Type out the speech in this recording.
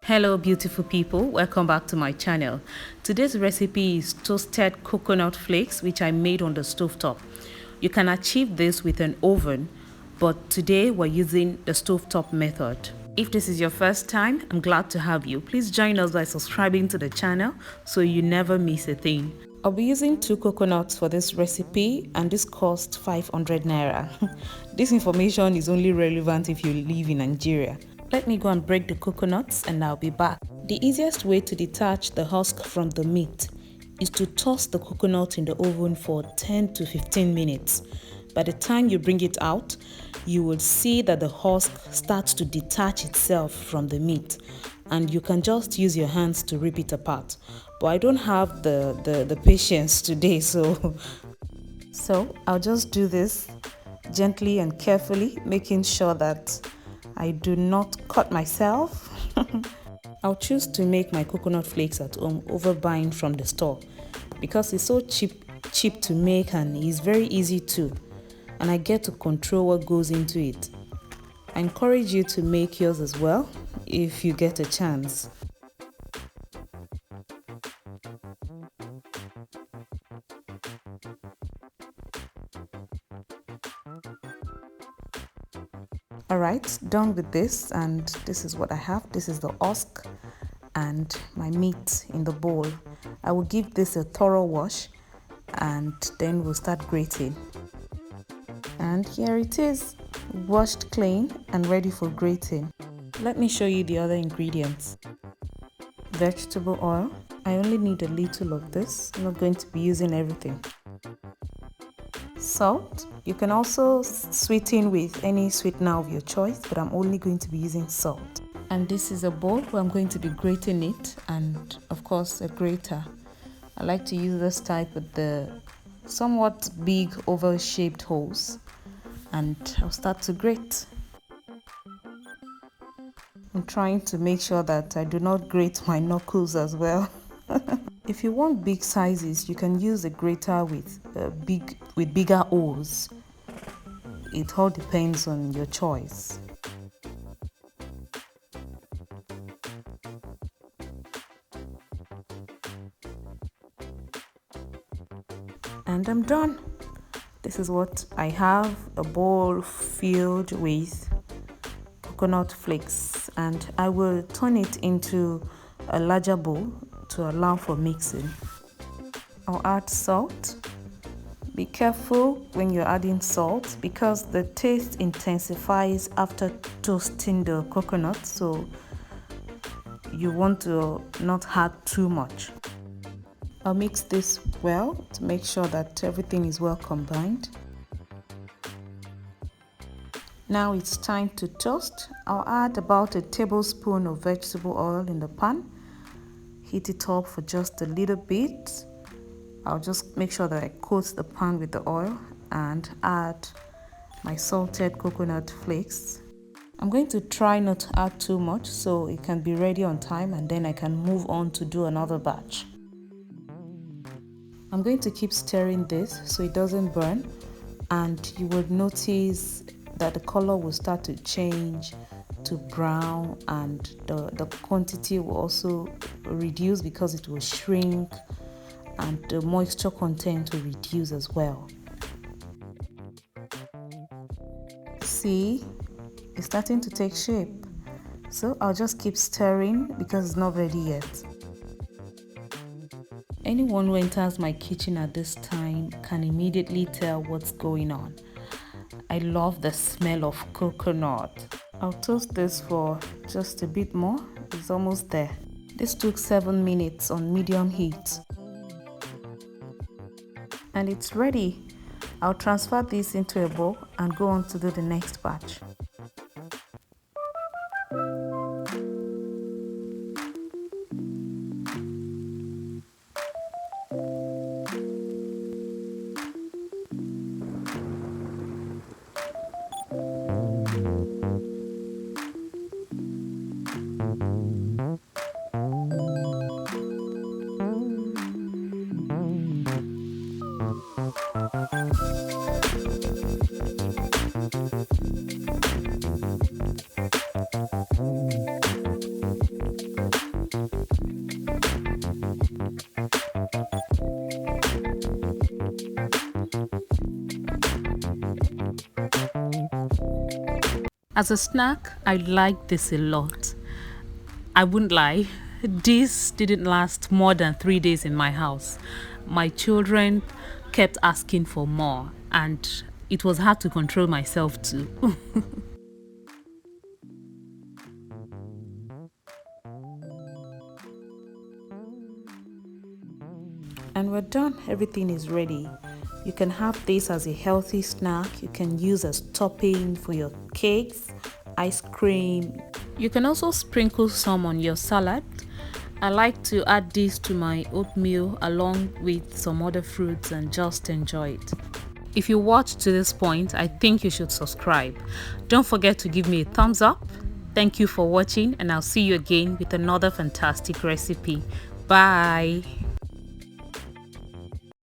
Hello beautiful people, welcome back to my channel. Today's recipe is toasted coconut flakes which I made on the stovetop. You can achieve this with an oven, but today we're using the stovetop method. If this is your first time, I'm glad to have you. Please join us by subscribing to the channel so you never miss a thing. I'll be using 2 coconuts for this recipe and this cost 500 naira. This information is only relevant if you live in Nigeria. Let me go and break the coconuts and I'll be back. The easiest way to detach the husk from the meat is to toss the coconut in the oven for 10 to 15 minutes. By the time you bring it out, you will see that the husk starts to detach itself from the meat and you can just use your hands to rip it apart. But I don't have the patience today, so I'll just do this gently and carefully, making sure that I do not cut myself. I'll choose to make my coconut flakes at home over buying from the store because it's so cheap to make and it's very easy too, and I get to control what goes into it. I encourage you to make yours as well if you get a chance. Alright, done with this, and this is what I have. This is the husk and my meat in the bowl. I will give this a thorough wash and then we'll start grating. And here it is, washed clean and ready for grating. Let me show you the other ingredients. Vegetable oil. I only need a little of this. I'm not going to be using everything. Salt. You can also sweeten with any sweetener of your choice, but I'm only going to be using salt. And this is a bowl where I'm going to be grating it, and of course a grater. I like to use this type with the somewhat big oval shaped holes, and I'll start to grate. I'm trying to make sure that I do not grate my knuckles as well. If you want big sizes, you can use a grater with bigger holes. It all depends on your choice. And I'm done. This is what I have, a bowl filled with coconut flakes, and I will turn it into a larger bowl to allow for mixing. I'll add salt. Be careful when you're adding salt because the taste intensifies after toasting the coconut, so you want to not add too much. I'll mix this well to make sure that everything is well combined. Now it's time to toast. I'll add about a tablespoon of vegetable oil in the pan. Heat it up for just a little bit. I'll just make sure that I coat the pan with the oil and add my salted coconut flakes. I'm going to try not to add too much so it can be ready on time and then I can move on to do another batch. I'm going to keep stirring this so it doesn't burn, and you will notice that the color will start to change to brown, and the quantity will also reduce because it will shrink, and the moisture content will reduce as well. See, it's starting to take shape, so I'll just keep stirring because it's not ready yet. Anyone who enters my kitchen at this time can immediately tell what's going on. I love the smell of coconut. I'll toast this for just a bit more. It's almost there. This took 7 minutes on medium heat. And it's ready. I'll transfer this into a bowl and go on to do the next batch. As a snack, I like this a lot. I wouldn't lie, this didn't last more than 3 days in my house. My children kept asking for more, and it was hard to control myself too. And we're done. Everything is ready. You can have this as a healthy snack. You can use as topping for your cakes, ice cream. You can also sprinkle some on your salad. I like to add this to my oatmeal along with some other fruits and just enjoy it. If you watched to this point, I think you should subscribe. Don't forget to give me a thumbs up. Thank you for watching, and I'll see you again with another fantastic recipe. Bye.